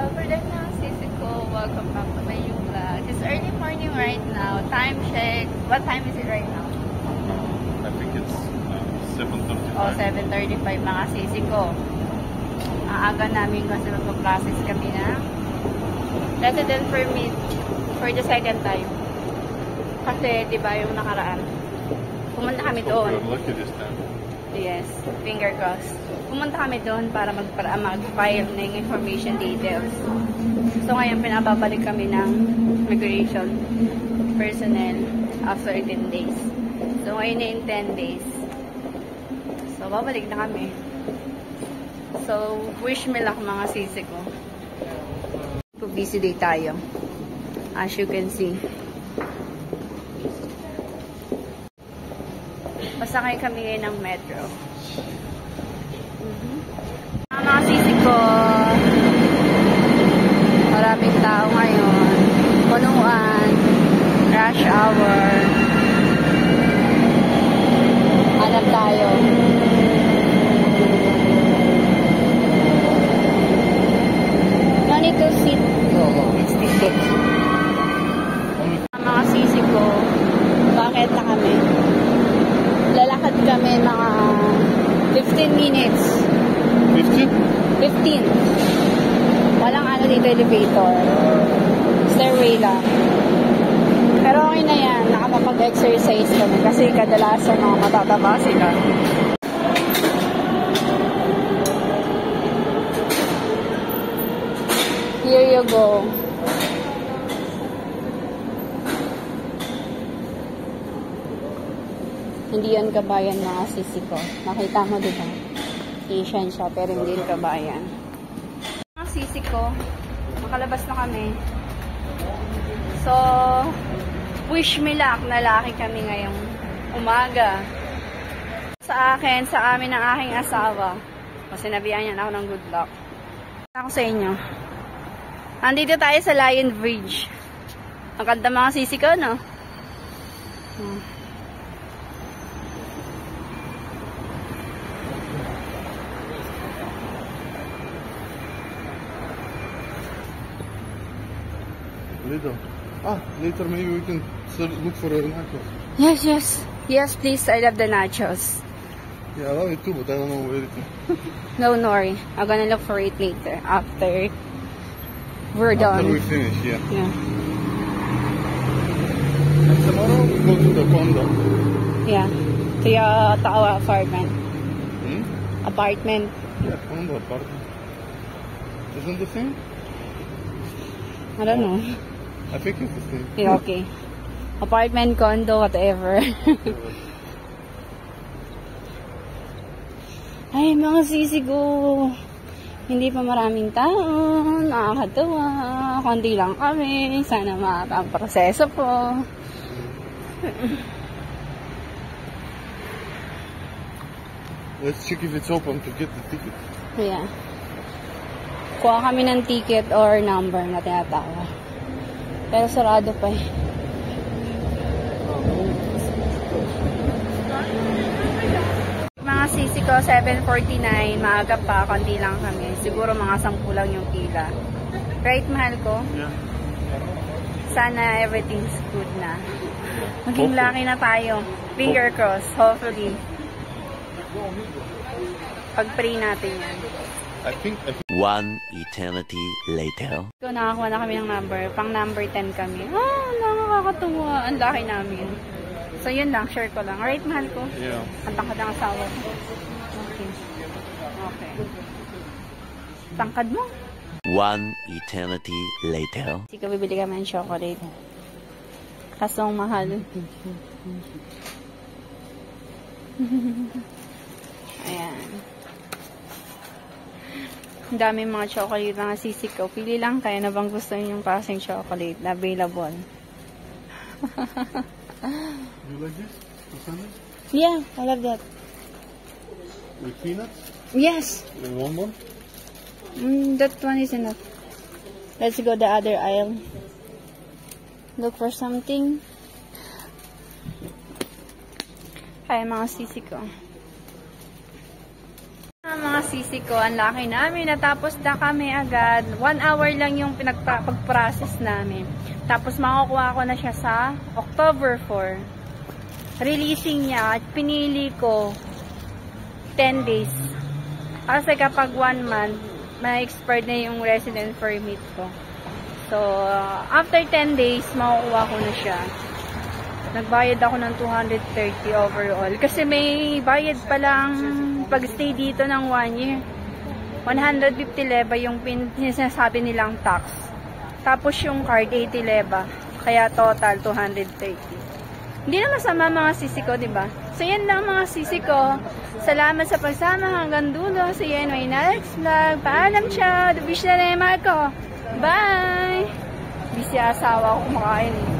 over there na, sisi ko. Welcome back to my new vlog. It's early morning right now. Time check. What time is it right now? I think it's 7:35. Oh, 7:35 mga sisi ko. Aaga namin kasi magpa-process kami na resident permit for the second time. Kasi, di ba yung nakaraan? Pumunta kami doon. We're lucky this time. Yes, finger crossed. Pumunta kami doon para mag-file ng information details. So ngayon, pinababalik kami ng immigration personnel after 10 days. So ngayon na in 10 days. So babalik na kami. So, wish me luck mga sisi ko. Busy day tayo. As you can see. Pasakay kami ngayon ng metro. Mga sisi ko, maraming tao ngayon. Punuan, rush hour. Hanap tayo. No need to sit. It's ticket. Mga sisi ko, bakit na kami? Lalakad kami mga 15 minutes. 15? 15. Walang ano dito, elevator. Stairway lang. Pero okay na yan. Nakapapag-exercise kami kasi kadalasan mga matataba sila. Here you go. Hindi yan kabayan mga sisi ko. Nakita mo diba? Asian siya pero hindi yan kabayan. Mga sisi ko, makalabas na kami. So, wish me luck na laki kami ngayong umaga. Sa akin, sa amin ng aking asawa. Kasi sinabihan niya ako ng good luck. Ako sa inyo. Andito tayo sa Lion Bridge. Ang ganda mga sisi ko, no? Later maybe we can look for nachos. Yes, yes. Yes, please. I love the nachos. Yeah, I love it too, but I don't know where it is. No, worry. I'm gonna look for it later. After we're done. After we finish, yeah. Yeah. And tomorrow we go to the condo. Yeah. To your Tawa apartment. Hmm? Apartment. Yeah, condo apartment. Isn't the same? I don't know. I think it's the same. Yeah, okay. Apartment, condo, whatever. Ay, mga sisi ko. Hindi pa maraming tao. Nakakatuwa. Kundi lang kami. Sana makapang-proseso po. Let's check if it's open to get the ticket. Yeah. Kuha kami ng ticket or number na tinatawa. Pero sarado pa eh. Mga sisi ko, 7:49. Maaga pa, konti lang kami. Siguro mga 10 lang yung pila. Right, mahal ko? Yeah. Sana everything's good na. Maging lucky na tayo. Finger crossed, hopefully. Pag-pray natin yan. I think One eternity later. So, nakakuha na kami ng number. Pang number 10 kami. Nakakatuwa. Ang laki namin. So, yun lang. Share ko lang. Alright, mahal ko? yeah. Ang tangkad ng asawa ko. Okay. Okay. Tangkad mo? One eternity later. Sige, bibili kami ng chocolate. Kasong mahal. Ayan. Ang dami mga chocolate na sisi ko. Pili lang kayo na bang gusto niyo yung klaseng chocolate na available. You like this? The sandwich? Yeah, I love that. With peanuts? Yes. And one more? That one is enough. Let's go the other aisle. Look for something. Ay, mga sisi ko. mga sisi ko, ang laki namin. Natapos na kami agad. 1 hour lang yung pag-process namin. Tapos makukuha ko na siya sa October 4. Releasing niya at pinili ko 10 days. Kasi kapag 1 month, ma-expired na yung resident permit ko. So, after 10 days, makukuha ko na siya. Nagbayad ako ng 230 overall. Kasi may bayad pa lang pag-stay dito ng 1 year. 150 leva yung sinasabi nilang tax. Tapos yung card, 80 leva. Kaya total, 230. Hindi na masama mga sisi ko, diba? So, yan lang mga sisi ko. Salamat sa pagsama hanggang dulo. So, yan, may next vlog. Paalam siya. Dubish na rin ko. Bye! Busy asawa ko kumakain.